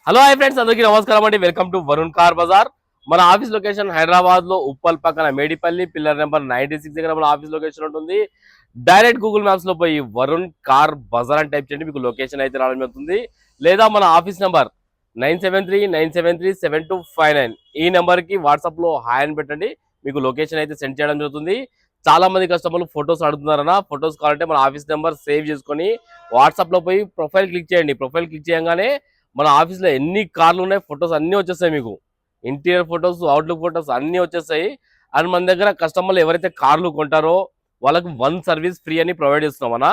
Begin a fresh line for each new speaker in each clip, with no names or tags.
Hello hi friends, అందరికీ నమస్కారం అండి. Welcome to Varun car Bazaar. మన ఆఫీస్ లొకేషన్ హైదరాబాద్ లో ఉప్పల్ పక్కన మేడిపల్లి పిల్లర్ నెంబర్ 96 దగ్గర మన ఆఫీస్ లొకేషన్ ఉంటుంది. డైరెక్ట్ గూగుల్ మ్యాప్స్ లో పోయి వరుణ్ కార్ బజార్ అని టైప్ చేయండి, మీకు లొకేషన్ అయితే రావడం జరుగుతుంది. లేదా మన ఆఫీస్ నెంబర్ 9739737259 ఈ నెంబర్ కి వాట్సాప్ లో హాయ్ అని పెట్టండి, మీకు లొకేషన్ అయితే సెండ్ చేయడం జరుగుతుంది. చాలా మంది కస్టమర్లు ఫొటోస్ అడుగుతున్నారన్న, ఫొటోస్ కావాలంటే మన ఆఫీస్ నెంబర్ సేవ్ చేసుకొని వాట్సాప్ లో పోయి ప్రొఫైల్ క్లిక్ చేయండి. ప్రొఫైల్ క్లిక్ చేయగానే మన ఆఫీస్ లో ఎన్ని కార్లు ఉన్నాయి ఫొటోస్ అన్ని వచ్చేస్తాయి. మీకు ఇంటీరియర్ ఫొటోస్, అవుట్లుక్ ఫొటోస్ అన్ని వచ్చేస్తాయి. అండ్ మన దగ్గర కస్టమర్లు ఎవరైతే కార్లు కొంటారో వాళ్ళకి 1 సర్వీస్ ఫ్రీ అని ప్రొవైడ్ చేస్తున్నాం. మన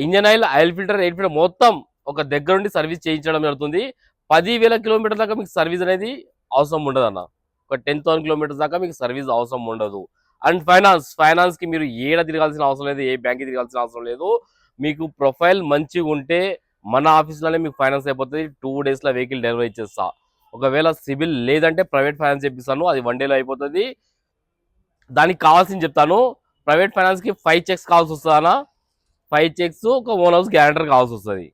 engine oil, oil filter, air filter మొత్తం ఒక దగ్గర నుండి సర్వీస్ చేయించడం జరుగుతుంది. 10,000 కిలోమీటర్ దాకా మీకు సర్వీస్ అనేది అవసరం ఉండదు అన్న. ఒక 10,000 కిలోమీటర్స్ దాకా మీకు సర్వీస్ అవసరం ఉండదు. అండ్ ఫైనాన్స్ కి మీరు ఏడ తిరగాల్సిన అవసరం లేదు, ఏ బ్యాంక్ తిరగాల్సిన అవసరం లేదు. మీకు ప్రొఫైల్ మంచిగా ఉంటే మన ఆఫీస్లోనే మీకు ఫైనాన్స్ అయిపోతుంది. 2 days లో వెహికల్ డెలివరీ ఇచ్చేస్తా. ఒకవేళ సిబిల్ లేదంటే ప్రైవేట్ ఫైనాన్స్ చేపిస్తాను, అది 1 day లో అయిపోతుంది. దానికి కావాల్సింది చెప్తాను. ప్రైవేట్ ఫైనాన్స్ కి 5 checks కావాల్సి వస్తుందన్నా. 5 checks, ఒక ఓన్ హౌస్ గ్యారంటర్ కావాల్సి వస్తుంది.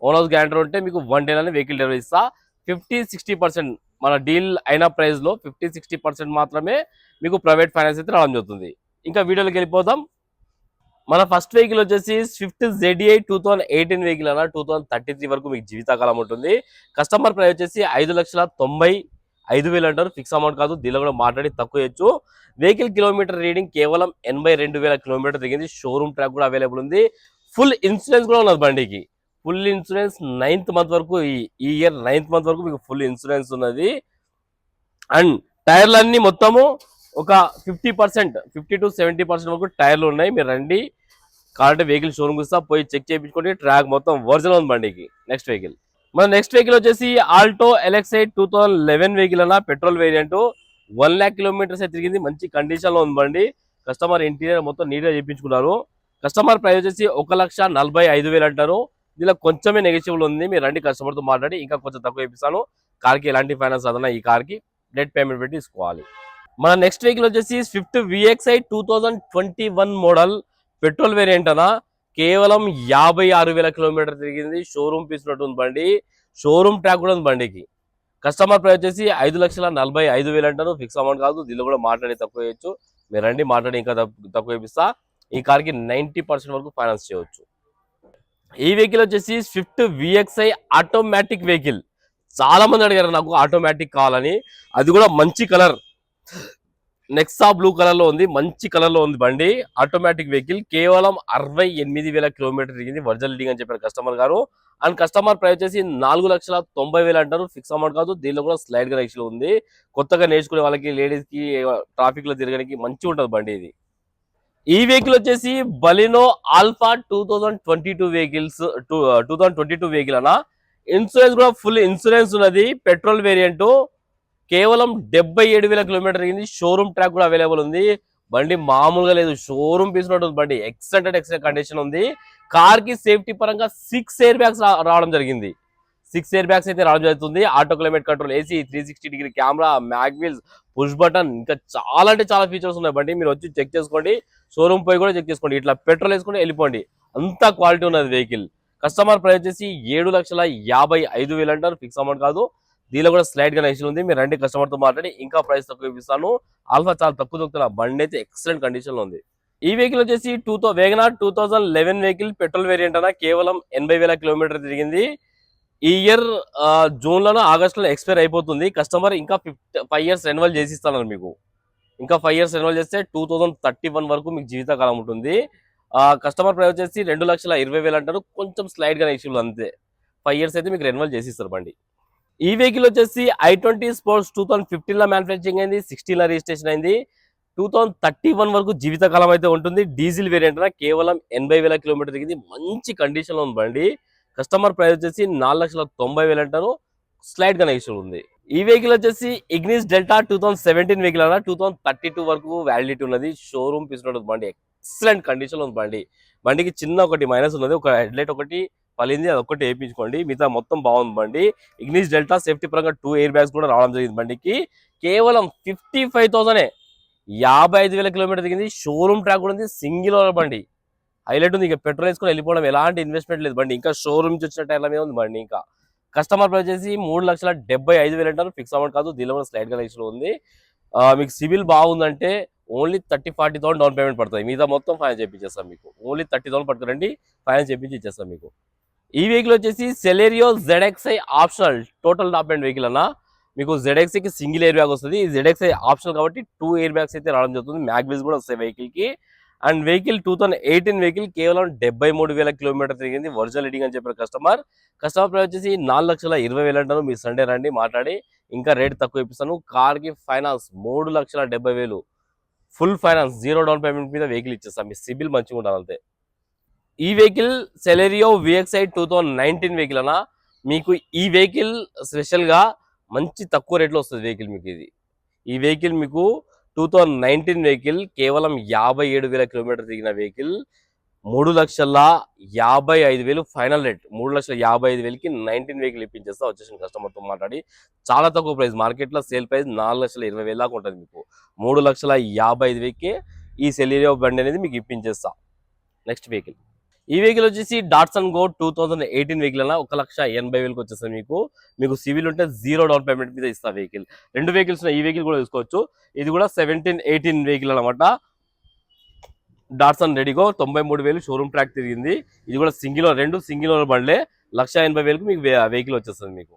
ఓన్ హౌస్ గ్యారంటర్ ఉంటే మీకు 1 day లోనే వెహికల్ డెలివరీ ఇస్తా. 50-60% మన డీల్ అయిన ప్రైస్ లో 50-60% మాత్రమే మీకు ప్రైవేట్ ఫైనాన్స్ అయితే రావడం జరుగుతుంది. ఇంకా వీడియోలోకి వెళ్ళిపోదాం. మన ఫస్ట్ వెహికల్ వచ్చేసి స్విఫ్ట్ ZDI 2018 వెహికల్ అన్న. 2033 వరకు మీకు జీవితకాలం ఉంటుంది. కస్టమర్ ప్రైస్ వచ్చేసి 5,95,000 అంటారు. ఫిక్స్ అమౌంట్ కాదు, దీనిలో కూడా మాట్లాడి తక్కువ చేయొచ్చు. వెహికల్ కిలోమీటర్ రీడింగ్ కేవలం 82,000 కిలోమీటర్ తిరిగింది. షోరూమ్ ట్రాక్ కూడా అవైలబుల్ ఉంది. ఫుల్ ఇన్సూరెన్స్ కూడా ఉన్నది బండికి. ఫుల్ ఇన్సూరెన్స్ 9th month వరకు, ఈ ఇయర్ 9th month వరకు మీకు ఫుల్ ఇన్సూరెన్స్ ఉన్నది. అండ్ టైర్లన్నీ మొత్తము ఒక 50-70% వరకు టైర్లు ఉన్నాయి. మీరు రండి, కాబట్టి వెహికల్ షోరూమ్ ఇస్తా, పోయి చెక్ చేయించుకోండి. ట్రాక్ మొత్తం ఒరిజినల్ ఉంది బండికి. నెక్స్ట్ వెహికల్ వచ్చేసి ఆల్టో LXi 2011 వెహికల్ అన్న. Petrol variant. 1 lakh కిలోమీటర్స్ తిరిగింది. మంచి కండిషన్ లో ఉంది బండి. కస్టమర్ ఇంటీరియర్ మొత్తం నీట్ గా చేయించుకున్నారు. కస్టమర్ ప్రైస్ వచ్చేసి 1,45,000 అంటారు. దీనిలో కొంచెమే నెగోషియబుల్ ఉంది. మీరు రండి, కస్టమర్ తో మాట్లాడి ఇంకా కొంచెం తక్కువ ఇప్పిస్తాను. కార్కి ఎలాంటి ఫైనాన్స్ అదన్నా ఈ కార్కి నెట్ పేమెంట్ పెట్టి తీసుకోవాలి. మన నెక్స్ట్ వెహికల్ వచ్చేసి Swift VXi 2021 model petrol variant అన్న. కేవలం 56,000 కిలోమీటర్ తిరిగింది. షోరూమ్ పీస్ ఉంది బండి. షోరూమ్ ట్రాక్ కూడా ఉంది బండికి. కస్టమర్ ప్రైస్ వచ్చేసి 5,45,000 అంటారు. ఫిక్స్ అమౌంట్ కాదు, దీనిలో కూడా మాట్లాడి తక్కువ చేయొచ్చు. మీరు రండి, మాట్లాడి ఇంకా తక్కువ ఇప్పిస్తా. ఈ కార్కి 90% వరకు ఫైనాన్స్ చేయవచ్చు. ఈ వెహికల్ వచ్చేసి స్విఫ్ట్ VXi ఆటోమేటిక్ వెహికల్. చాలా మంది అడిగారు నాకు ఆటోమేటిక్ కావాలని. అది కూడా మంచి కలర్, నెక్సా బ్లూ కలర్ లో ఉంది. మంచి కలర్ లో ఉంది బండి. Automatic vehicle. కేవలం 68,000 కిలోమీటర్ తిరిగింది. ఒరిజినల్ డింగ్ అని చెప్పారు కస్టమర్ గారు. అండ్ కస్టమర్ ప్రైస్ వచ్చేసి 4,90,000 అంటారు. ఫిక్స్ అమౌంట్ కాదు, దీనిలో కూడా స్లైడ్ గా నెక్స్ట్ ఉంది. కొత్తగా నేర్చుకునే వాళ్ళకి, లేడీస్ కి, ట్రాఫిక్ లో తిరగడానికి మంచిగా ఉంటుంది బండి ఇది. ఈ వెహికల్ వచ్చేసి బలినో ఆల్ఫా 2022 వెహికల్స్ 2022 వెహికల్ అన్న. ఇన్సూరెన్స్ కూడా ఫుల్ ఇన్సూరెన్స్ ఉన్నది. Petrol variant. కేవలం 77,000 కిలోమీటర్ అయింది. షోరూమ్ ట్రాక్ కూడా అవైలబుల్ ఉంది. బండి మామూలుగా లేదు, షోరూమ్ పీస్ బండి. ఎక్సలెంట్ కండిషన్ ఉంది. కార్ కి సేఫ్టీ పరంగా 6 ఎయిర్ బ్యాగ్స్ రావడం జరిగింది. 6 ఎయిర్ బ్యాగ్స్ అయితే రావడం జరుగుతుంది. Auto climate control, AC, 360 degree camera, mag wheels, push button, ఇంకా చాలా అంటే చాలా ఫీచర్స్ ఉన్నాయి బండి. మీరు వచ్చి చెక్ చేసుకోండి, షోరూమ్ పోయి కూడా చెక్ చేసుకోండి. ఇట్లా పెట్రోల్ వేసుకుంటే వెళ్ళిపోండి, అంత క్వాలిటీ ఉన్నది వెహికల్. కస్టమర్ ప్రైస్ వచ్చేసి 7,55,000 అంటారు. ఫిక్స్ అమౌంట్ కాదు, దీనిలో కూడా స్లైడ్ గా నెక్స్ట్ ఉంది. మీరు రండి, కస్టమర్ తో మాట్లాడి ఇంకా ప్రైస్ తక్కువ ఇప్పిస్తాను. ఆల్ఫా చాలా తక్కువ దొరుకుతున్నా, బండి అయితే ఎక్సలెంట్ కండిషన్ లో ఉంది. ఈ వెహికల్ వచ్చేసి వేగనార్ 2011 వెహికల్ పెట్రోల్ వేరియంట్ అన్న. కేవలం 80,000 కిలోమీటర్ తిరిగింది. ఈ ఇయర్ జూన్ లోనో ఆగస్ట్ లో ఎక్స్పైర్ అయిపోతుంది. కస్టమర్ ఇంకా 5 years రెన్యువల్ చేసి ఇస్తాను మీకు. ఇంకా 5 years రెన్యువల్ చేస్తే 2031 వరకు మీకు జీవితకాలం ఉంటుంది. కస్టమర్ ప్రైస్ వచ్చేసి 2,20,000 అంటారు. కొంచెం స్లైడ్ గా నెక్స్ట్ అంతే. 5 years అయితే మీకు రెన్యువల్ చేసి ఇస్తారు బండి. ఈ వెహికల్ వచ్చేసి i20 స్పోర్ట్స్ 2015 లో మ్యానుఫ్యాక్చరింగ్ అయింది. 16 లో రిజిస్ట్రేషన్ అయింది. 2031 వరకు జీవితకాలం అయితే ఉంటుంది. డీజిల్ వేరియంట్ కేవలం 80,000 కిలోమీటర్ తిరిగింది. మంచి కండిషన్ లో ఉంది బండి. కస్టమర్ ప్రైస్ వచ్చేసి 4,90,000 అంటారు. స్లైడ్ గా నెక్స్ట్ ఉంది. ఈ వెహికల్ వచ్చేసి ఇగ్నిస్ డెల్టా 2017 వెహికల్ అన్న. 2032 వరకు వ్యాలిడిటీ ఉన్నది. షోరూమ్ పీస్ ఉంటుంది బండి. ఎక్సలెంట్ కండిషన్ లో ఉంది బండి. బండికి చిన్న ఒకటి మైనస్ ఉన్నది, ఒక హెడ్లైట్ ఒకటి పలింది, అది ఒక్కటి వేయించుకోండి, మిగతా మొత్తం బాగుంది బండి. ఇగ్నిస్ డెల్టా సేఫ్టీ పరంగా 2 ఎయిర్ బ్యాగ్స్ కూడా రావడం జరిగింది బండికి. కేవలం 55,000, 55,000 కిలోమీటర్ దిగింది. షోరూమ్ ట్రాక్ కూడా ఉంది. సింగిల్ ఓనర్ బండి. హైలైట్ ఉంది. ఇక పెట్రోల్ వేసుకొని వెళ్ళిపోవడం, ఎలాంటి ఇన్వెస్ట్మెంట్ లేదు బండి. ఇంకా షోరూమ్ నుంచి వచ్చిన టైర్ల మీద ఉంది బండి. ఇంకా కస్టమర్ ప్రైస్ వచ్చేసి 3,75,000 అంటారు. ఫిక్స్ అమౌంట్ కాదు, దీనిలో కూడా స్లైడ్ కలెక్షన్ ఉంది. మీకు సివిల్ బాగుందంటే ఓన్లీ 30,000-40,000 డౌన్ పేమెంట్ పడుతుంది. మిగతా మొత్తం ఫైనాన్స్ చేపించేస్తాం మీకు. ఓన్లీ 30,000 పడుతుందండి, ఫైనాన్స్ చేపించి ఇచ్చేస్తాం మీకు. ఈ వెహికల్ వచ్చేసి Celerio ZXi optional total top and vehicle అన్న. మీకు ZXiకి సింగిల్ ఎయిర్ బ్యాగ్ వస్తుంది. ఈ ZXi ఆప్షనల్ కాబట్టి 2 ఎయిర్ బ్యాగ్స్ అయితే రావడం జరుగుతుంది. మ్యాగ్విల్స్ కూడా వస్తాయి వెహికల్ కి. అండ్ వెహికల్ 2018 వెహికల్ కేవలం 73,000 కిలోమీటర్ తిరిగింది. ఒరిజినల్ రీడింగ్ అని చెప్పారు కస్టమర్. ప్రైస్ వచ్చేసి 4,20,000 అంటారు. మీరు సండే రండి, మాట్లాడి ఇంకా రేట్ తక్కువ ఇప్పిస్తాను. కార్ కి finance 3,70,000 full finance, 0 down payment మీద వెహికల్ ఇచ్చేస్తాం. మీ సిబిల్ మంచిగా ఉండాలి అంతే. ఈ వెహికల్ సెలెరియో VXi 2019 వెహికల్ అన్న. మీకు ఈ వెహికల్ స్పెషల్ గా మంచి తక్కువ రేట్లో వస్తుంది వెహికల్ మీకు. ఈ వెహికల్ మీకు 2019 వెహికల్ కేవలం 57,000 కిలోమీటర్ తిరిగిన వెహికల్. 3,55,000 final rate. 3,55,000కి 19 వెహికల్ ఇప్పించేస్తా వచ్చేసిన కస్టమర్తో మాట్లాడి. చాలా తక్కువ ప్రైస్, మార్కెట్లో సేల్ ప్రైస్ 4,20,000 దాకా ఉంటుంది మీకు. 3,55,000కి ఈ సెలెరియో బండి అనేది మీకు ఇప్పించేస్తా. నెక్స్ట్ వెహికల్, ఈ వెహికల్ వచ్చేసి డాట్సన్ గో 2018 వెహికల్ అన్న. 1,80,000కి వచ్చేస్తుంది మీకు. మీకు సివిల్ ఉంటే 0 డౌన్ పేమెంట్ మీద ఇస్తా వెహికల్. 2 వెహికల్స్ ఉన్నాయి, ఈ వెహికల్ కూడా తీసుకోవచ్చు. ఇది కూడా 17-18 వెహికల్ అనమాట. డాట్సన్ రెడీగో 93,000 షోరూమ్ ట్రాక్ తిరిగింది. ఇది కూడా రెండు సింగిల్ ఓనర్ బండ్లే. 1,80,000కి మీకు వెహికల్ వచ్చేస్తుంది మీకు.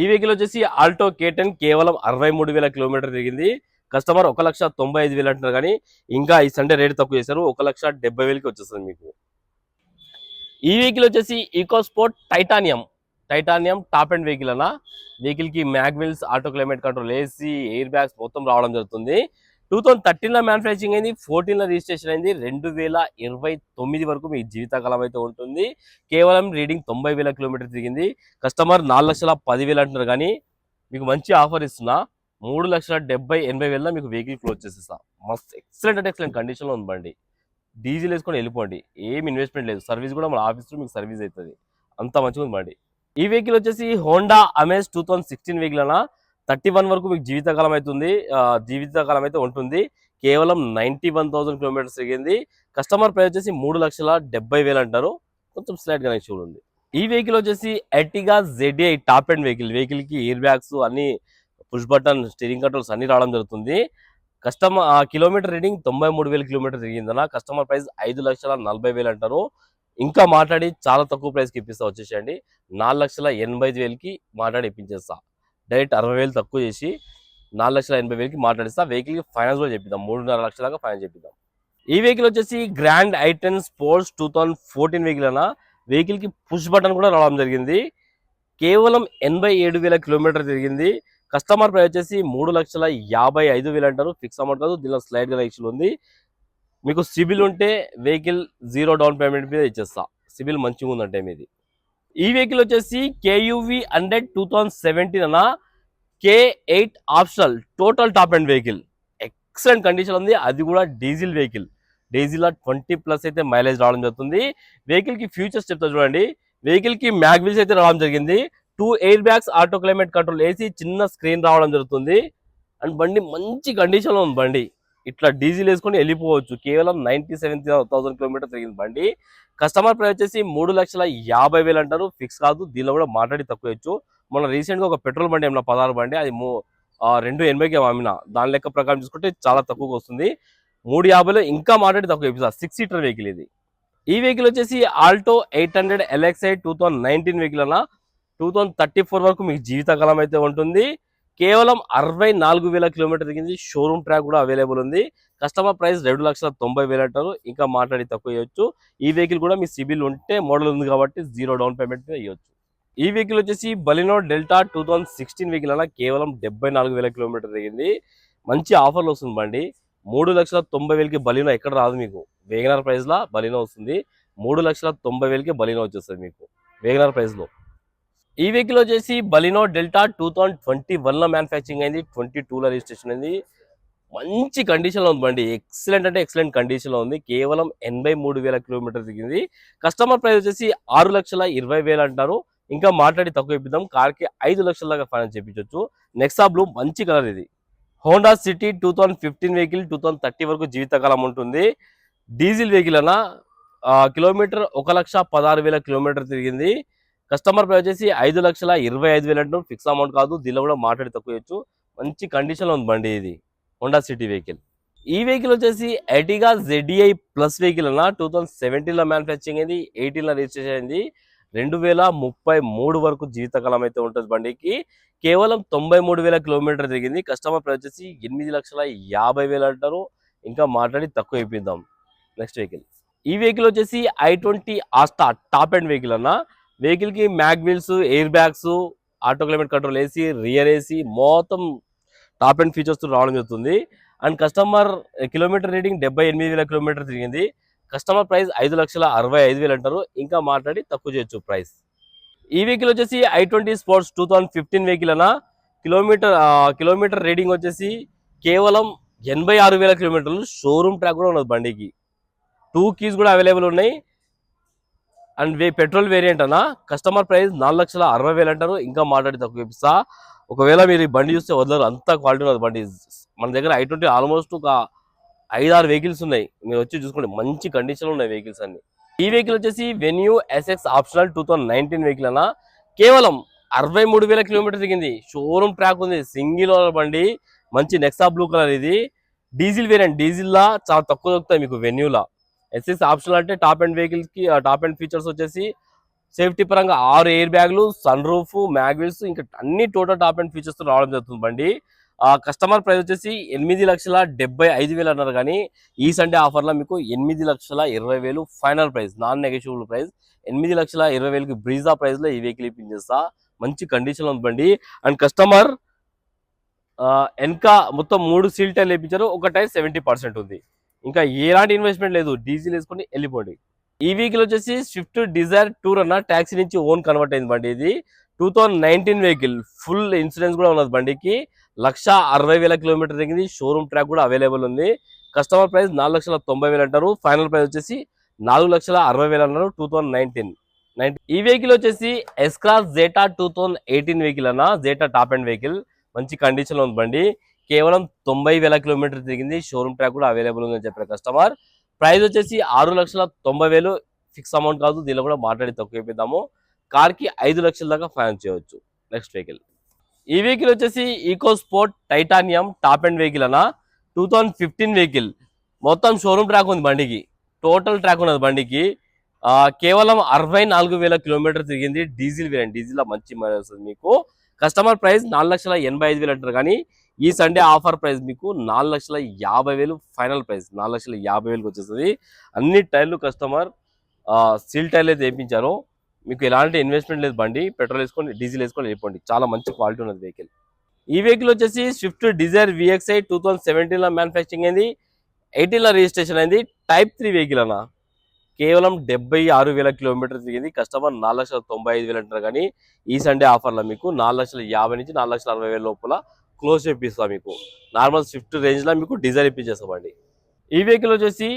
ఈ వెహికల్ వచ్చేసి ఆల్టో K10 కేవలం 63,000 కిలోమీటర్ తిరిగింది. కస్టమర్ 1,95,000 అంటున్నారు, కానీ ఇంకా ఈ సండే రేట్ తక్కువ చేశారు. 1,70,000కి వచ్చేస్తుంది మీకు. ఈ వెహికల్ వచ్చేసి EcoSport titanium top and vehicle అన్న. వెహికల్ కి mag wheels, auto climate control, AC, air bags మొత్తం రావడం జరుగుతుంది. 2013లో మ్యానుఫ్యాక్చరింగ్ అయింది, 14లో రిజిస్ట్రేషన్ అయింది. 2029 వరకు మీ జీవితకాలం అయితే ఉంటుంది. కేవలం రీడింగ్ 90,000 కిలోమీటర్ తిరిగింది. కస్టమర్ 4,10,000 అంటున్నారు, కానీ మీకు మంచి ఆఫర్ ఇస్తున్నా. 3,70,000-80,000 మీకు వెహికల్ క్లోజ్ చేసేస్తా. మస్త్ ఎక్సలెంట్ అంటే ఎక్సలెంట్ కండిషన్లో ఉంది బండి. డీజిల్ వేసుకొని వెళ్ళిపోండి, ఏం ఇన్వెస్ట్మెంట్ లేదు. సర్వీస్ కూడా మన ఆఫీస్లో మీకు సర్వీస్ అవుతుంది, అంత మంచిగా ఉంది బండి. ఈ వెహికల్ వచ్చేసి హోండా అమేజ్ 2016 వెహికల్ అన్న. 31 వరకు మీకు జీవితకాలం అయితే ఉంటుంది. కేవలం 91,000 కిలోమీటర్స్ తిరిగింది. కస్టమర్ ప్రైస్ వచ్చేసి 3,70,000 అంటారు. కొంచెం స్లైట్ కనెక్షన్ ఉంది. ఈ వెహికల్ వచ్చేసి Ertiga ZDi top and vehicle కి ఎయిర్ బ్యాగ్స్ అన్ని, పుష్ బటన్ స్టీరింగ్ కంట్రోల్స్ అన్ని రావడం జరుగుతుంది. కస్టమర్ కిలోమీటర్ రీడింగ్ 93,000 కిలోమీటర్ తిరిగిందన్న. కస్టమర్ ప్రైస్ 5,40,000 అంటారు. ఇంకా మాట్లాడి చాలా తక్కువ ప్రైస్కి ఇప్పిస్తా వచ్చేసేయండి. 4,85,000కి మాట్లాడి ఇప్పించేస్తా. డైరెక్ట్ 60,000 తక్కువ చేసి 4,80,000కి మాట్లాడిస్తా. వెహికల్కి ఫైనాన్స్ కూడా చెప్పిద్దాం, 3.5 లక్షల దాకా ఫైనాన్స్ చెప్పిద్దాం. ఈ వెహికల్ వచ్చేసి గ్రాండ్ i10 స్పోర్ట్స్ 2014 వెహికల్ అన్న. వెహికల్కి పుష్ బటన్ కూడా రావడం జరిగింది. కేవలం 87,000 కిలోమీటర్ తిరిగింది. కస్టమర్ ప్రైస్ వచ్చేసి 3,55,000 అంటారు. ఫిక్స్ అమౌంట్ కాదు, దీనిలో స్లైడ్ గా ఎక్షన్ ఉంది. మీకు సిబిల్ ఉంటే వెహికల్ 0 డౌన్ పేమెంట్ మీద ఇచ్చేస్తా. సిబిల్ మంచిగా ఉందంటే మీది. ఈ వెహికల్ వచ్చేసి KUV 100 2017 అన్న. K8 optional total top and vehicle, excellent condition ఉంది. అది కూడా డీజిల్ వెహికల్. డీజిల్ 20+ అయితే మైలేజ్ రావడం జరుగుతుంది. వెహికల్ కి ఫ్యూచర్స్ చెప్తా చూడండి. వెహికల్ కి మ్యాగ్విల్స్ అయితే రావడం జరిగింది. 2 air bags, auto climate control, AC, చిన్న స్క్రీన్ రావడం జరుగుతుంది. అండ్ బండి మంచి కండిషన్ లో ఉంది. బండి ఇట్లా డీజిల్ వేసుకొని వెళ్ళిపోవచ్చు. కేవలం 97,000 కిలోమీటర్ తిరిగింది బండి. కస్టమర్ ప్రైస్ వచ్చేసి 3,50,000 అంటారు. ఫిక్స్ కాదు, దీనిలో కూడా మాట్లాడి తక్కువ ఇచ్చు. మన రీసెంట్ గా ఒక పెట్రోల్ బండి ఏమన్నా 16 బండి, అది 280కి అమ్మిన. దాని లెక్క ప్రకారం చూసుకుంటే చాలా తక్కువగా వస్తుంది. 350లో ఇంకా మాట్లాడి తక్కువ ఇప్పిస్తా. 6 సీటర్ వెహికల్ ఇది. ఈ వెహికల్ వచ్చేసి ఆల్టో 800 LXi 2019 వెహికల్ అన్న. 2034 వరకు మీకు జీవితకాలం అయితే ఉంటుంది. కేవలం 64,000 కిలోమీటర్ తిరిగింది. షోరూమ్ ట్రాక్ కూడా అవైలబుల్ ఉంది. కస్టమర్ ప్రైస్ 2,90,000 అంటారు. ఇంకా మాట్లాడి తక్కువ ఇవ్వచ్చు. ఈ వెహికల్ కూడా మీ సిబిల్ ఉంటే మోడల్ ఉంది కాబట్టి 0 డౌన్ పేమెంట్ మీద ఇవ్వచ్చు. ఈ వెహికల్ వచ్చేసి బలినో డెల్టా 2016 వెహికల్ అన్న. కేవలం 74,000 కిలోమీటర్ తిరిగింది. మంచి ఆఫర్లు వస్తుంది బండి. 3,90,000కి బలినో ఎక్కడ రాదు మీకు. వేగనర్ ప్రైస్ లా బలినో వస్తుంది. 3,90,000కి బలినో వచ్చేస్తుంది మీకు వేగనర్ ప్రైస్ లో. ఈ వెహికల్ వచ్చేసి బలినో డెల్టా 2021లో మ్యానుఫ్యాక్చరింగ్ అయింది. 22లో రిజిస్ట్రేషన్ అయింది. మంచి కండిషన్ లో ఉంది బండి. ఎక్సలెంట్ అంటే ఎక్సలెంట్ కండిషన్ లో ఉంది. కేవలం 83,000 కిలోమీటర్ దిగింది. కస్టమర్ ప్రైస్ వచ్చేసి 6,20,000 అంటారు. ఇంకా మాట్లాడి తక్కువ ఇప్పిద్దాం. కార్ కి 5 లక్షల దాకా ఫైనాన్స్ చేయించవచ్చు. నెక్సా బ్లూ మంచి కలర్ ఇది. హోండా సిటీ 2015 వెహికల్ 2030 వరకు జీవితకాలం ఉంటుంది. డీజిల్ వెహికల్ అన్న. కిలోమీటర్ 1,16,000 కిలోమీటర్ తిరిగింది. కస్టమర్ ప్రైస్ వచ్చేసి 5,25,000 అంటారు, ఫిక్స్ అమౌంట్ కాదు, దీనిలో కూడా మాట్లాడి తక్కువ చేయొచ్చు. మంచి కండిషన్లో ఉంది బండి ఇది, హోండా సిటీ వెహికల్. ఈ వెహికల్ వచ్చేసి ఎర్టిగా ZDI ప్లస్ వెహికల్ అన్న, 2017లో మ్యానుఫ్యాక్చరింగ్ అయింది, 18లో రిజిస్ట్రేషన్ అయింది, 2033 వరకు జీవితకాలం అయితే ఉంటుంది బండికి. కేవలం 93,000 కిలోమీటర్ తిరిగింది. కస్టమర్ ప్రైస్ వచ్చేసి 8,50,000 అంటారు, ఇంకా మాట్లాడి తక్కువ ఇప్పిద్దాం. నెక్స్ట్ వెహికల్, ఈ వెహికల్ వచ్చేసి i20 Asta top and vehicle అన్న. వెహికల్ కి mag wheels, air bags, auto climate control AC, rear AC మొత్తం టాప్ అండ్ ఫీచర్స్ తో రావడం జరుగుతుంది. And customer kilometre reading 78,000 kilometre తిరిగింది. కస్టమర్ ప్రైస్ 5,65,000 అంటారు, ఇంకా మాట్లాడి తక్కువ చేయొచ్చు ప్రైస్. ఈ వెహికల్ వచ్చేసి i20 స్పోర్ట్స్ 2015 వెహికల్ అన్న. కిలోమీటర్ రీడింగ్ వచ్చేసి కేవలం 86,000 కిలోమీటర్లు. షోరూమ్ ట్రాక్ కూడా ఉన్నది బండికి, 2 కీస్ కూడా అవైలబుల్ ఉన్నాయి. అండ్ పెట్రోల్ వేరియంట్ అన్న. కస్టమర్ ప్రైస్ 4,60,000 అంటారు, ఇంకా మాట్లాడి తక్కువ ఇప్పిస్తా. ఒకవేళ మీరు ఈ బండి చూస్తే వదలరు, అంత క్వాలిటీ ఉన్నది బండి. మన దగ్గర i20 ఆల్మోస్ట్ ఒక 5-6 వెహికల్స్ ఉన్నాయి, మీరు వచ్చి చూసుకోండి, మంచి కండిషన్ ఉన్నాయి వెహికల్స్ అన్ని. ఈ వెహికల్ వచ్చేసి వెన్యూ SX ఆప్షనల్ 2019 వెహికల్ అన్న. కేవలం 63,000 కిలోమీటర్ తిరిగింది. షోరూమ్ ట్రాక్ ఉంది, సింగిల్ ఓనర్ బండి, మంచి నెక్సా బ్లూ కలర్. ఇది డీజిల్ వేరియంట్, డీజిల్ లా చాలా తక్కువ దొరుకుతాయి మీకు వెన్యూలా. SX ఆప్షనల్ అంటే టాప్ అండ్ వెహికల్స్ కి టాప్ అండ్ ఫీచర్స్ వచ్చేసి సేఫ్టీ పరంగా 6 ఎయిర్ బ్యాగ్లు, సన్ రూఫ్, మ్యాగ్ వీల్స్, ఇంకా అన్ని టోటల్ టాప్ అండ్ ఫీచర్స్ తో రావడం జరుగుతుంది బండి. కస్టమర్ ప్రైస్ వచ్చేసి 8,75,000 అన్నారు, కానీ ఈ సండే ఆఫర్ లో మీకు 8,20,000 final price, non negotiable price. 8,20,000 Brezza price లో ఈ వెహికల్ ఇప్పించేస్తా. మంచి కండిషన్ లో ఉంది బండి. అండ్ కస్టమర్ వెనక మొత్తం 3 సీల్ టైర్లు వేయించారు, ఒక టైర్ 70% ఉంది, ఇంకా ఎలాంటి ఇన్వెస్ట్మెంట్ లేదు, డీజిల్ వేసుకొని వెళ్ళిపోండి. ఈ వెహికల్ వచ్చేసి స్విఫ్ట్ డిజైర్ టూర్ అన్న, ట్యాక్సీ నుంచి ఓన్ కన్వర్ట్ అయింది బండి. ఇది 2019 వెహికల్, ఫుల్ ఇన్సూరెన్స్ కూడా ఉన్నది బండికి. 1,60,000 కిలోమీటర్ తిరిగింది. షోరూమ్ ట్రాక్ కూడా అవైలబుల్ ఉంది. కస్టమర్ ప్రైస్ 4,90,000 అంటారు, ఫైనల్ ప్రైస్ వచ్చేసి 4,60,000 అన్నారు. 2019 ఈ వెహికల్ వచ్చేసి ఎస్క్రాస్ జేటా 2018 వెహికల్ అన్న. జేటా టాప్ అండ్ వెహికల్, మంచి కండిషన్ లో ఉంది బండి. కేవలం 90,000 కిలోమీటర్ తిరిగింది. షోరూమ్ ట్రాక్ కూడా అవైలబుల్ ఉందని చెప్పారు కస్టమర్. ప్రైస్ వచ్చేసి 6,90,000 ఫిక్స్ అమౌంట్ కాదు, దీనిలో కూడా మాట్లాడి తక్కువ ఇప్పిద్దాము. కార్ కి 5 లక్షల దాకా ఫైనాన్స్ చేయవచ్చు. నెక్స్ట్ వెహికల్, ఈ వెహికల్ వచ్చేసి EcoSport titanium top and vehicle అన్న. 2015 వెహికల్, మొత్తం షోరూమ్ ట్రాక్ ఉంది బండికి, టోటల్ ట్రాక్ ఉన్నది బండికి. కేవలం 64,000 కిలోమీటర్ తిరిగింది. డీజిల్ వేరియంట్, డీజిల్ మంచి మైలేజ్ వస్తుంది మీకు. కస్టమర్ ప్రైస్ 4,85,000 అంటారు, కానీ ఈ సండే ఆఫర్ ప్రైస్ మీకు 4,50,000 ఫైనల్ ప్రైస్, 4,50,000 వచ్చేస్తుంది. అన్ని టైర్లు కస్టమర్ సీల్ టైర్లు అయితే వేయించారు, మీకు ఎలాంటి ఇన్వెస్ట్మెంట్ లేదు. బండి పెట్రోల్ వేసుకొని డీజిల్ వేసుకొని వెళ్ళిపోండి, చాలా మంచి క్వాలిటీ ఉన్నది వెహికల్. ఈ వెహికల్ వచ్చేసి స్విఫ్ట్ డిజైర్ VXi 2017లో మ్యానుఫ్యాక్చరింగ్ అయింది, 18లో రిజిస్ట్రేషన్ అయింది. టైప్ 3 వెహికల్ అన్న. కేవలం 76,000 కిలోమీటర్ తిరిగింది. కస్టమర్ 4,95,000 అంటారు, కానీ ఈ సండే ఆఫర్లో మీకు 4,50,000 నుంచి 4,60,000 లోపల క్లోజ్ చేపిస్తా. మీకు నార్మల్ స్విఫ్ట్ రేంజ్ లో మీకు డిజైర్ ఇప్పించేస్తామండి. ఈ వెహికల్ వచ్చేసి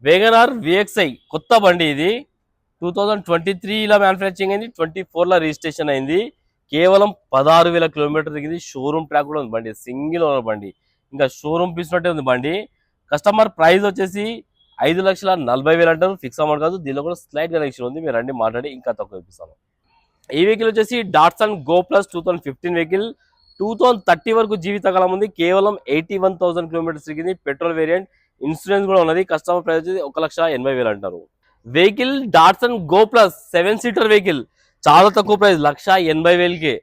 వేగనార్ VXi కొత్త బండి. ఇది 2023లో మ్యానుఫ్యాక్చరింగ్ అయింది, 24లో రిజిస్ట్రేషన్ అయింది. కేవలం 16,000 కిలోమీటర్ తిరిగింది. షోరూమ్ ట్రాక్ కూడా ఉంది బండి, సింగిల్ ఓనర్ బండి, ఇంకా షోరూమ్ పీసినట్టే ఉంది బండి. కస్టమర్ ప్రైస్ వచ్చేసి 5,40,000 అంటారు, ఫిక్స్ అమౌంట్ కాదు, దీనిలో కూడా స్లైట్ కనెక్షన్ ఉంది, మీరు రండి మాట్లాడి ఇంకా తక్కువ ఇప్పిస్తాను. ఈ వెహికల్ వచ్చేసి డాట్సన్ గో ప్లస్ 2015 వెహికల్, 2030 వరకు జీవితకాలం ఉంది. కేవలం 81,000 కిలోమీటర్స్ తిరిగింది. పెట్రోల్ వేరియంట్, ఇన్సూరెన్స్ కూడా ఉన్నది. కస్టమర్ ప్రైస్ వచ్చేసి 1,80,000 అంటారు. Vehicle Datsun go plus 7 seater vehicle, చాలా తక్కువ ప్రైస్, 1,80,000కే.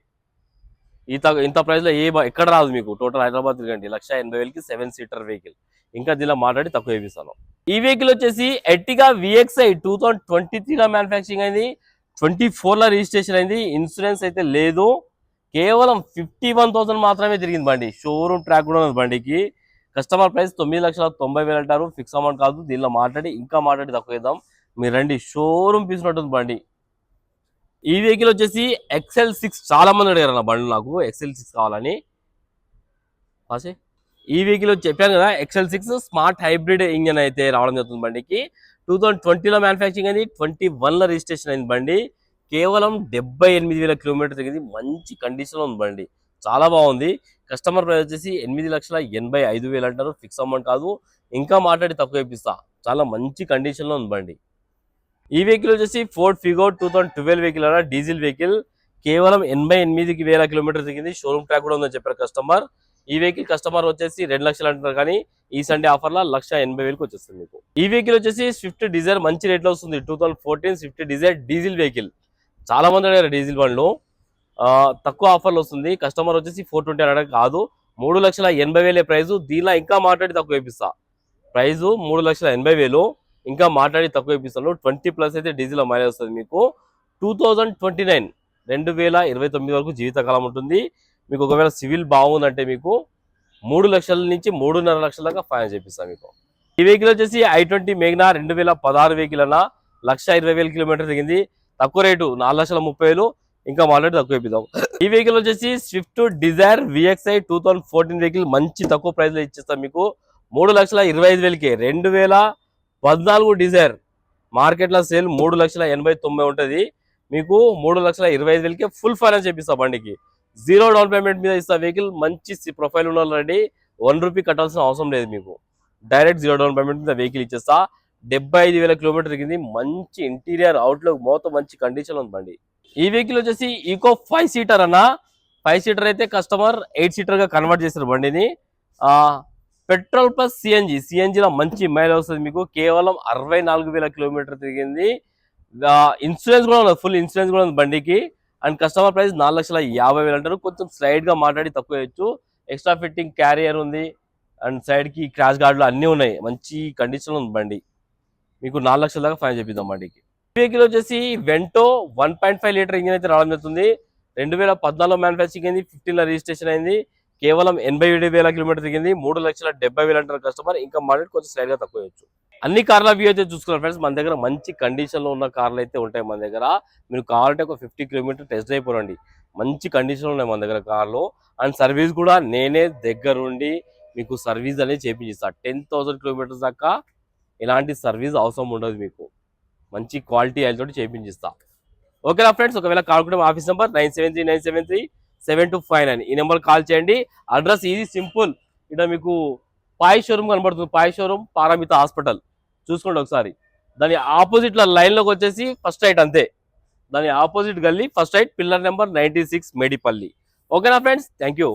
ఇంత ప్రైస్ లో ఎక్కడ రాదు మీకు. టోటల్ హైదరాబాద్ తిరగండి, 1,80,000కి 7 సీటర్ వెహికల్, ఇంకా దీనిలో మాట్లాడి తక్కువ వేపిస్తాను. ఈ వెహికల్ వచ్చేసి ఎర్టిగా VXi 2023లో మ్యానుఫ్యాక్చరింగ్ అయింది, 24లో రిజిస్ట్రేషన్ అయింది. ఇన్సూరెన్స్ అయితే లేదు. కేవలం 51,000 మాత్రమే తిరిగింది బండి. షోరూమ్ ట్రాక్ కూడా ఉంది బండికి. కస్టమర్ ప్రైస్ 9,90,000 అంటారు, ఫిక్స్ అమౌంట్ కాదు, దీనిలో మాట్లాడి ఇంకా మాట్లాడి తక్కువ వేద్దాం. మీరు రండి, షోరూమ్ పీసినట్టుంది బండి. ఈ వెహికల్ వచ్చేసి XL6, చాలా మంది అడిగారు నా బండి, నాకు XL6 కావాలని. ఈ వెహికల్ చెప్పాను కదా, XL6 స్మార్ట్ హైబ్రిడ్ ఇంజన్ అయితే రావడం జరుగుతుంది బండికి. 2020లో మ్యానుఫ్యాక్చరింగ్ అయింది, 21లో రిజిస్ట్రేషన్ అయింది బండి. కేవలం 78,000 కిలోమీటర్ తిరిగింది. మంచి కండిషన్ ఉంది బండి, చాలా బాగుంది. కస్టమర్ ప్రైస్ వచ్చేసి 8,85,000 అంటారు, ఫిక్స్ అమౌంట్ కాదు, ఇంకా మాట్లాడి తక్కువ ఇప్పిస్తా. చాలా మంచి కండిషన్ లో ఉంది బండి. ఈ వెహికల్ వచ్చేసి ఫోర్డ్ ఫిగో 2012 వెహికల్ అన్న, డీజిల్ వెహికల్. కేవలం 88,000 కిలోమీటర్ దిగింది. షోరూమ్ ట్రాక్ కూడా ఉందని చెప్పారు కస్టమర్. ఈ వెహికల్ కస్టమర్ వచ్చేసి 2 లక్షలు అంటున్నారు, కానీ ఈ సండే ఆఫర్ లో 1,80,000 వచ్చేస్తుంది మీకు. ఈ వెహికల్ వచ్చేసి స్విఫ్ట్ డిజైర్ మంచి రేట్ లో వస్తుంది. 2014 స్విఫ్ట్ డిజైర్ డీజిల్ వెహికల్. చాలా మంది అడిగారు డీజిల్ బండ్లు, తక్కువ ఆఫర్లు వస్తుంది. కస్టమర్ వచ్చేసి 420 అనడం కాదు, 3,80,000 ప్రైస్. దీనిలో ఇంకా మాట్లాడి తక్కువ ఇప్పిస్తా. ప్రైస్ 3,80,000, ఇంకా మాట్లాడి తక్కువ ఇప్పిస్తాను. 20+ అయితే డీజిల్ మైలేజ్ వస్తుంది మీకు. 2029 2029 వరకు జీవితకాలం ఉంటుంది మీకు. ఒకవేళ సివిల్ బాగుందంటే మీకు 3 లక్షల నుంచి 3.5 లక్షల దాకా ఫైనాన్స్ చేపిస్తాను మీకు. ఈ వెహికల్ వచ్చేసి i20 మేఘ్నా 2016 వెహికల్ అన్న, 1,20,000 కిలోమీటర్ దిగింది. తక్కువ రేటు 4,30,000, ఇంకా మాట్లాడి తక్కువ ఇప్పిద్దాం. ఈ వెహికల్ వచ్చేసి స్విఫ్ట్ డిజైర్ VXI 2014 వెహికల్, మంచి తక్కువ ప్రైస్ లో ఇచ్చేస్తాం మీకు. 3,25,000కే. 2014 డిజైర్ మార్కెట్ లో సేల్ 3,89,000 ఉంటుంది మీకు. 3,25,000కే ఫుల్ ఫైనాన్స్ చేపిస్తా బండికి. 0 డౌన్ పేమెంట్ మీద ఇస్తా వెహికల్. మంచి ప్రొఫైల్ ఉన్న వాళ్ళండి, 1 రూపీ కట్టాల్సిన అవసరం లేదు మీకు. డైరెక్ట్ 0 డౌన్ పేమెంట్ మీద వెహికల్ ఇచ్చేస్తా. 75,000 కిలోమీటర్ దిగింది. మంచి ఇంటీరియర్ అవుట్లుక్ మొత్తం మంచి కండిషన్ ఉంది బండి. ఈ వెహికల్ వచ్చేసి ఈకో 5 సీటర్ అన్న. 5 సీటర్ అయితే కస్టమర్ 8 సీటర్ గా కన్వర్ట్ చేశారు బండిని. పెట్రోల్ ప్లస్ సిఎన్జిలో మంచి మైలేజ్ వస్తుంది మీకు. కేవలం 64,000 కిలోమీటర్ తిరిగింది. ఇన్సూరెన్స్ కూడా ఉంది, ఫుల్ ఇన్సూరెన్స్ కూడా ఉంది బండికి. అండ్ కస్టమర్ ప్రైస్ 4,50,000 అంటారు. కొంచెం స్లైడ్ గా మాట్లాడి తక్కువ వేయచ్చు. ఎక్స్ట్రా ఫిట్టింగ్ క్యారియర్ ఉంది, అండ్ సైడ్ కి క్రాష్ గార్డులు అన్ని ఉన్నాయి. మంచి కండిషన్ ఉంది బండి మీకు. 4 లక్షల దాకా ఫైన్ చేపిద్దాం బండికి. వెహికల్ వచ్చేసి వెంటో 1.5 లీటర్ ఇంజిన్ అయితే రావడం జరుగుతుంది. 2014 మ్యానుఫ్యాక్చరింగ్ అయింది, 15 లో రిజిస్ట్రేషన్ అయింది. కేవలం 87,000 కిలోమీటర్ దిగింది. 3,70,000 అంటారు కస్టమర్. ఇంకా మాట్లాడి కొంచెం స్లైడ్ గా తక్కువ వేయచ్చు. అన్ని కార్ల వ్యూ అయితే చూసుకున్నారు ఫ్రెండ్స్. మన దగ్గర మంచి కండిషన్ లో ఉన్న కార్లు అయితే ఉంటాయి మన దగ్గర. మీరు కావాలంటే ఒక 50 కిలోమీటర్ టెస్ట్ అయిపోరండి, మంచి కండిషన్ ఉన్నాయి మన దగ్గర కార్లు. అండ్ సర్వీస్ కూడా నేనే దగ్గరుండి మీకు సర్వీస్ అనేది చేపించిస్తా. 10,000 కిలోమీటర్స్ దాకా ఎలాంటి సర్వీస్ అవసరం ఉండదు మీకు. మంచి క్వాలిటీ ఆయిల్ తోటి చేపించిస్తా. ఓకేనా ఫ్రెండ్స్. ఒకవేళ కావాలనుకుంటే ఆఫీస్ నెంబర్ 9739737259. ఈ నెంబర్ కాల్ చేయండి. Address easy simple. ఇక్కడ మీకు పాయ్ షోరూమ్ కనబడుతుంది. పాయ్ షోరూమ్ పారామిత హాస్పిటల్ చూసుకోండి ఒకసారి. దాని ఆపోజిట్ లైన్ లోకి వచ్చేసి ఫస్ట్ రైట్, అంతే. దాని ఆపోజిట్ గల్లీ first right, pillar number 96 Medipally. ఓకేనా ఫ్రెండ్స్, థ్యాంక్ యూ.